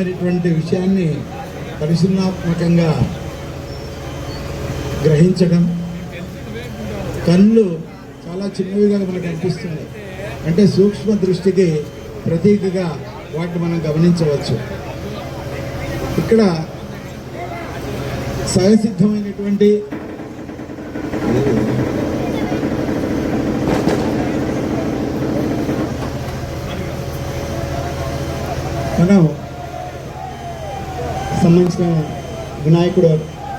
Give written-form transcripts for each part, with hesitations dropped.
అనేటువంటి విషయాన్ని పరిశీలనాత్మకంగా గ్రహించడం. కళ్ళు చాలా చిన్నవిగా మనకు అనిపిస్తుంది, అంటే సూక్ష్మ దృష్టికి ప్రతీకగా వాటిని మనం గమనించవచ్చు. ఇక్కడ సహసిద్ధమైనటువంటి మనం సంబంధించిన వినాయకుడు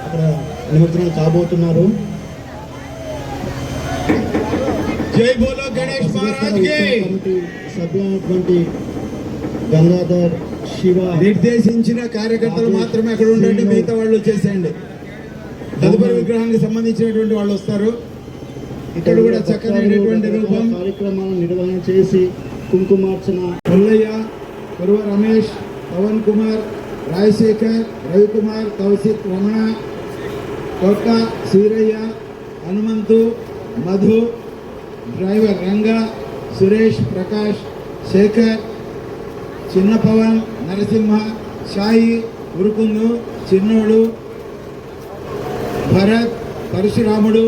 అక్కడ నిమజ్జనం కాబోతున్నారు. జై బోలో గణేష్ మహారాజ్ కి. సభ్యులైనటువంటి గంగాధర్, శివ నిర్దేశించిన కార్యకర్తలు మాత్రమే అక్కడ ఉండండి, మిగతా వాళ్ళు చేసేయండి. తదుపరి విగ్రహానికి సంబంధించినటువంటి వాళ్ళు వస్తారు. ఇక్కడ కూడా చక్కనైనటువంటి రూపం కార్యక్రమాలను నిర్వహణ చేసి కుంకుమార్చన పుల్లయ్య, కురువ రమేష్, పవన్ కుమార్, రాజశేఖర్, రవికుమార్, కౌశిక్, రమణ, కొట్ట, సూరయ్య, హనుమంతు, మధు, డ్రైవర్ రంగా, సురేష్, ప్రకాష్, శేఖర్, చిన్న పవన్, నరసింహ, సాయి, ఉరుకుందు, చిన్నోడు, భరత్, పరశురాముడు,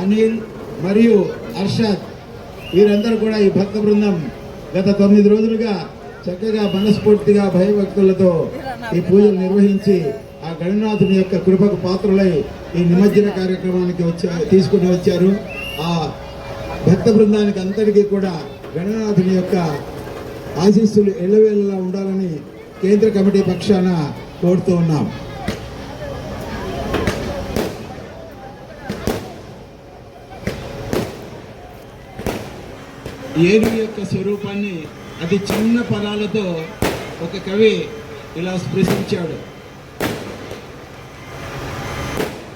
అనిల్ మరియు అర్షద్, వీరందరూ కూడా ఈ భక్త బృందం గత 9 రోజులుగా చక్కగా మనస్ఫూర్తిగా భయభక్తులతో ఈ పూజలు నిర్వహించి ఆ గణనాథుని యొక్క కృపకు పాత్రులై ఈ నిమజ్జన కార్యక్రమానికి తీసుకుని వచ్చారు. ఆ భక్త బృందానికి అంతటికీ కూడా గణనాథుని యొక్క ఆశీస్సులు ఎల్లవేళలా ఉండాలని కేంద్ర కమిటీ పక్షాన కోరుతూ ఉన్నాం. ఏనుగు యొక్క స్వరూపాన్ని అతి చిన్న పదాలతో ఒక కవి ఇలా స్పృశించాడు.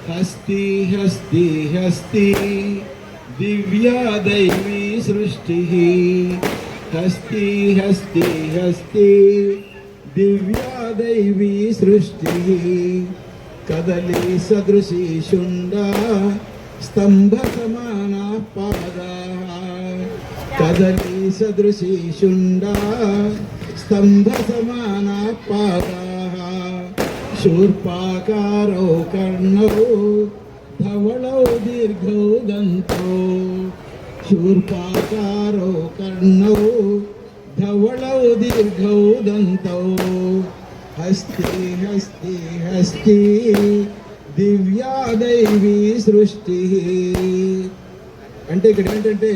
హస్తి హస్తి హస్తి దివ్యా దైవీ సృష్టి, హస్తి హస్తి హస్తి దివ్యా దైవీ సృష్టి, కదలి సదృశీ శుండ స్తంభ సమాన పాదా, కదలి సదృశీ శుండ స్తంభ సమాన పాదా, శూర్పాకారో కర్ణౌ ధవళౌ దీర్ఘౌ దంతో, శూర్పాకారో కర్ణౌ ధవళౌ దీర్ఘౌ దంతో, హస్తి హస్తి హస్తి దివ్యా దైవీ సృష్టి. అంటే ఇక్కడ ఏంటంటే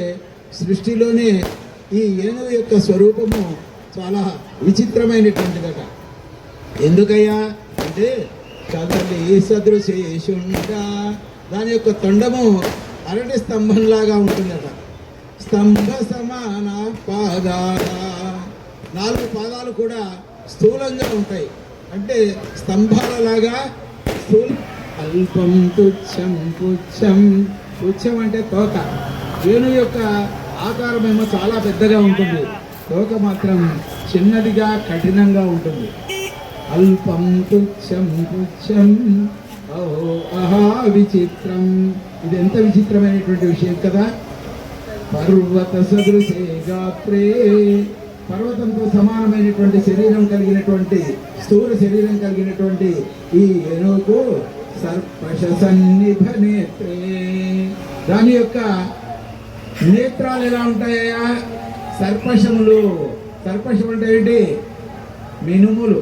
సృష్టిలోనే ఈ ఏనుగు యొక్క స్వరూపము చాలా విచిత్రమైనటువంటిదట. ఎందుకయ్యా అంటే కదలి సదృశేషుండ, దాని యొక్క తొండము అరటి స్తంభంలాగా ఉంటుందట. స్తంభ సమాన పాదాల, 4 పాదాలు కూడా స్థూలంగా ఉంటాయి, అంటే స్తంభాలలాగా స్థూల. అల్పం తుచ్చం పుచ్చం, పుచ్చం అంటే తోక. ఏనుగు యొక్క ఆకారం ఏమో చాలా పెద్దగా ఉంటుంది, తోక మాత్రం చిన్నదిగా కఠినంగా ఉంటుంది. అల్పం తుచ్చం పుచ్చం అహో అహా విచిత్రం, ఇది ఎంత విచిత్రమైనటువంటి విషయం కదా. పర్వత సదృశే గాత్రే, పర్వతంతో సమానమైనటువంటి శరీరం కలిగినటువంటి స్థూల శరీరం కలిగినటువంటి ఈ ఏనుగుకు సర్పశ సన్నిభ నేత్రే, దాని యొక్క నేత్రాలు ఎలా ఉంటాయా? సర్పశములు. సర్పశం అంటే ఏంటి? మినుములు,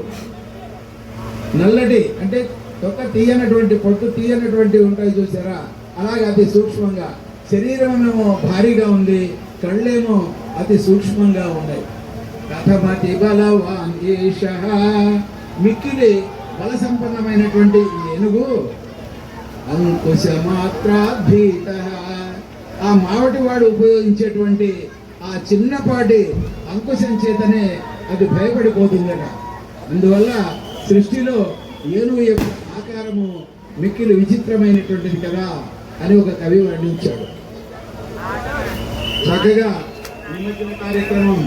నల్లటి, అంటే తొక్క తీయనటువంటి, పొట్టు తీయనటువంటి ఉంటాయి చూసారా, అలాగే అతి సూక్ష్మంగా. శరీరం ఏమో భారీగా ఉంది, కళ్ళేమో అతి సూక్ష్మంగా ఉన్నాయి. కథమతి బలవాన్ ఈశః, మిక్కిలి బల సంపన్నమైనటువంటి ఏనుగు అంకుశ మాత్రాద్భీత, ఆ మావటివాడు ఉపయోగించేటువంటి ఆ చిన్నపాటి అంకుశం చేతనే అది భయపడిపోతుందట. అందువల్ల సృష్టిలో ఏనుగు యొక్క ఆకారము మిక్కిలి విచిత్రమైనటువంటిది కదా అని ఒక కవి వర్ణించాడు. చక్కగా నిమజ్జన కార్యక్రమం